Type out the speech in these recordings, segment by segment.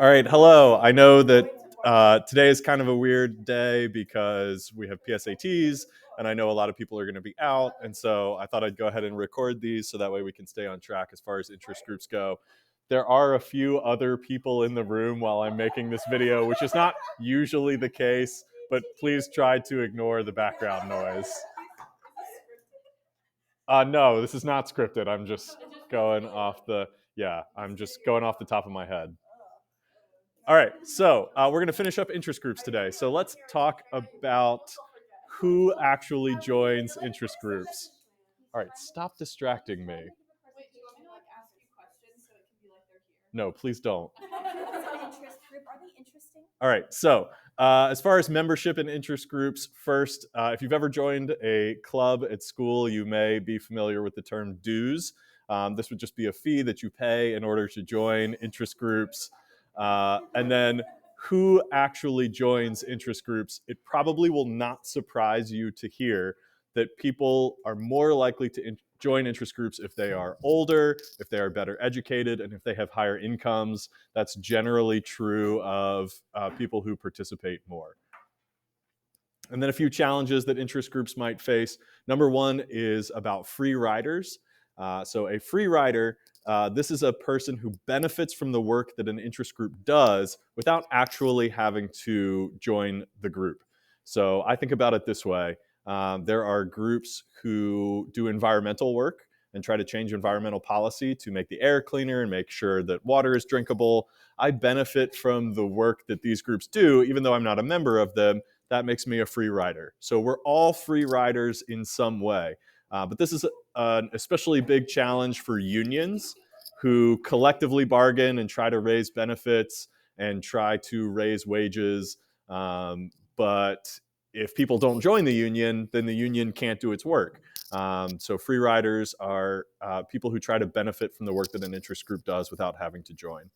All right, hello. I know that today is kind of a weird day because we have PSATs, and I know a lot of people are going to be out, and so I thought I'd go ahead and record these so that way we can stay on track as far as interest groups go. There are a few other people in the room while I'm making this video, which is not usually the case, but please try to ignore the background noise. No, this is not scripted. I'm just going off the top of my head. All right, so we're going to finish up interest groups today. So let's talk about who actually joins interest groups. All right, stop distracting me. No, please don't. All right, so as far as membership in interest groups, first, if you've ever joined a club at school, you may be familiar with the term dues. This would just be a fee that you pay in order to join interest groups. And then who actually joins interest groups? It probably will not surprise you to hear that people are more likely to join interest groups if they are older, if they are better educated, and if they have higher incomes. That's generally true of people who participate more. And then a few challenges that interest groups might face. Number one is about free riders. So a free rider, this is a person who benefits from the work that an interest group does without actually having to join the group. So I think about it this way. There are groups who do environmental work and try to change environmental policy to make the air cleaner and make sure that water is drinkable. I benefit from the work that these groups do, even though I'm not a member of them. That makes me a free rider. So we're all free riders in some way. But this is an especially big challenge for unions who collectively bargain and try to raise benefits and try to raise wages. But if people don't join the union, then the union can't do its work. So free riders are people who try to benefit from the work that an interest group does without having to join.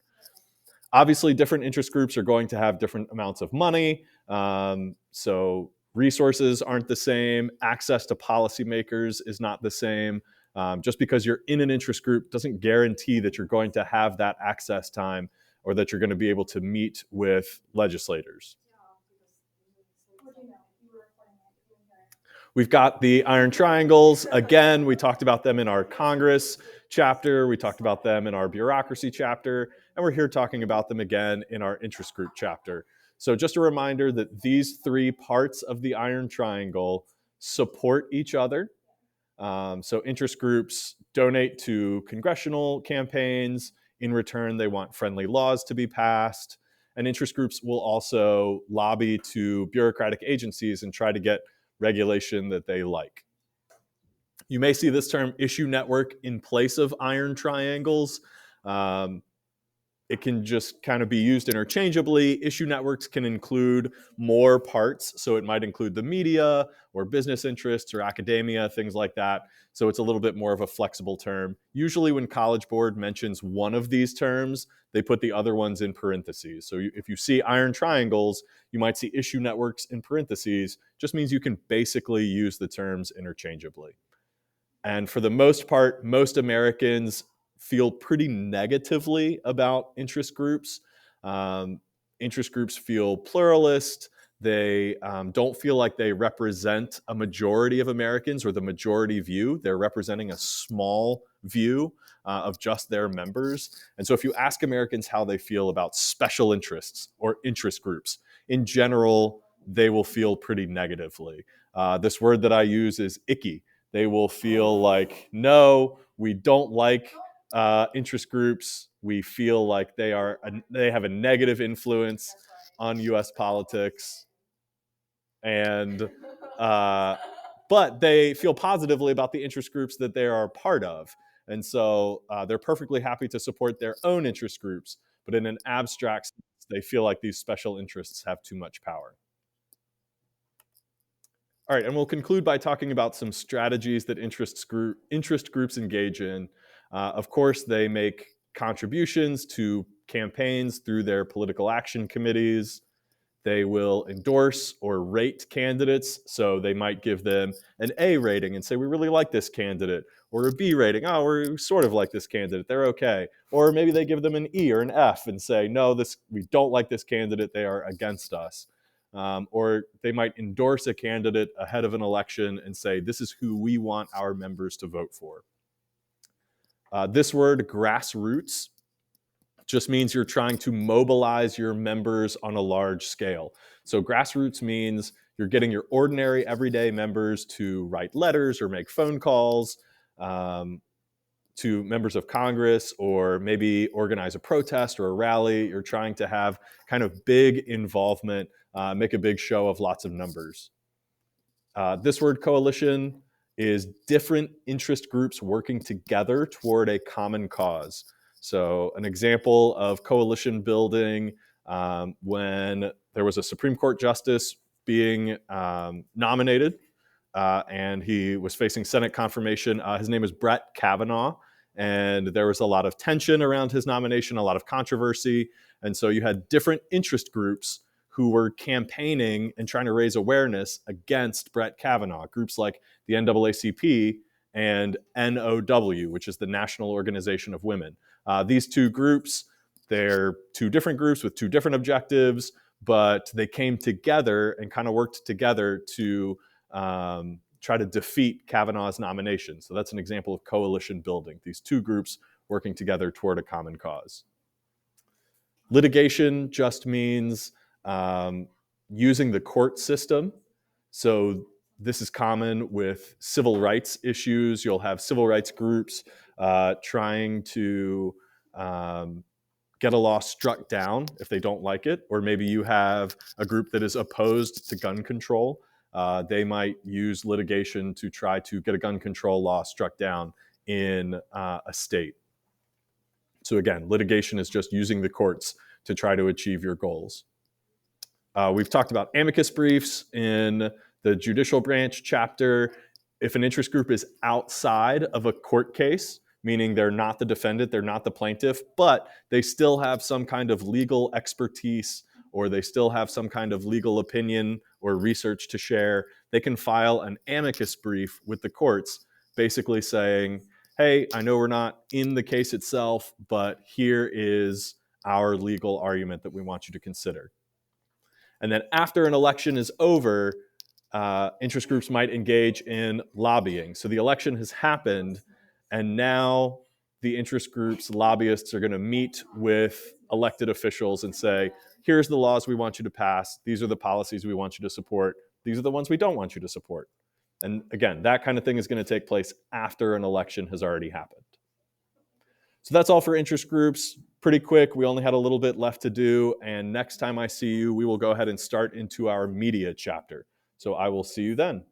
Obviously, different interest groups are going to have different amounts of money. So resources aren't the same. Access to policymakers is not the same. Just because you're in an interest group doesn't guarantee that you're going to have that access time or that you're going to be able to meet with legislators. We've got the iron triangles. Again, we talked about them in our Congress chapter. We talked about them in our bureaucracy chapter. And we're here talking about them again in our interest group chapter. So just a reminder that these three parts of the iron triangle support each other. So interest groups donate to congressional campaigns. In return, they want friendly laws to be passed. And interest groups will also lobby to bureaucratic agencies and try to get regulation that they like. You may see this term issue network in place of iron triangles. It can just kind of be used interchangeably. Issue networks can include more parts. So it might include the media or business interests or academia, things like that. So it's a little bit more of a flexible term. Usually when College Board mentions one of these terms, they put the other ones in parentheses. So if you see iron triangles, you might see issue networks in parentheses. Just means you can basically use the terms interchangeably. And for the most part, most Americans feel pretty negatively about interest groups. Interest groups feel pluralist. They don't feel like they represent a majority of Americans or the majority view. They're representing a small view of just their members. And so if you ask Americans how they feel about special interests or interest groups, in general, they will feel pretty negatively. This word that I use is icky. They will feel like, no, we don't like interest groups. We feel like they have a negative influence on U.S. politics, and but they feel positively about the interest groups that they are a part of, and so they're perfectly happy to support their own interest groups. But in an abstract sense, they feel like these special interests have too much power. All right, and we'll conclude by talking about some strategies that interest groups engage in. Of course, they make contributions to campaigns through their political action committees. They will endorse or rate candidates. So they might give them an A rating and say, we really like this candidate, or a B rating. Oh, we sort of like this candidate. They're okay. Or maybe they give them an E or an F and say, no, we don't like this candidate. They are against us. Or they might endorse a candidate ahead of an election and say, this is who we want our members to vote for. This word, grassroots, just means you're trying to mobilize your members on a large scale. So grassroots means you're getting your ordinary everyday members to write letters or make phone calls to members of Congress, or maybe organize a protest or a rally. You're trying to have kind of big involvement, make a big show of lots of numbers. This word, coalition, is different interest groups working together toward a common cause. So an example of coalition building, when there was a Supreme Court justice being nominated, and he was facing Senate confirmation. His name is Brett Kavanaugh, and there was a lot of tension around his nomination, a lot of controversy. And so you had different interest groups who were campaigning and trying to raise awareness against Brett Kavanaugh, groups like the NAACP and NOW, which is the National Organization of Women. These two groups, they're two different groups with two different objectives, but they came together and kind of worked together to try to defeat Kavanaugh's nomination. So that's an example of coalition building, these two groups working together toward a common cause. Litigation just means using the court system. So this is common with civil rights issues. You'll have civil rights groups trying to get a law struck down if they don't like it, or maybe you have a group that is opposed to gun control. They might use litigation to try to get a gun control law struck down in a state. So again, litigation is just using the courts to try to achieve your goals. We've talked about amicus briefs in the judicial branch chapter. If an interest group is outside of a court case, meaning they're not the defendant, they're not the plaintiff, but they still have some kind of legal expertise, or they still have some kind of legal opinion or research to share, they can file an amicus brief with the courts, basically saying, hey, I know we're not in the case itself, but here is our legal argument that we want you to consider. And then after an election is over, interest groups might engage in lobbying. So the election has happened, and now the interest groups, lobbyists, are going to meet with elected officials and say, here's the laws we want you to pass. These are the policies we want you to support. These are the ones we don't want you to support. And again, that kind of thing is going to take place after an election has already happened. So that's all for interest groups. Pretty quick. We only had a little bit left to do. And next time I see you, we will go ahead and start into our media chapter. So I will see you then.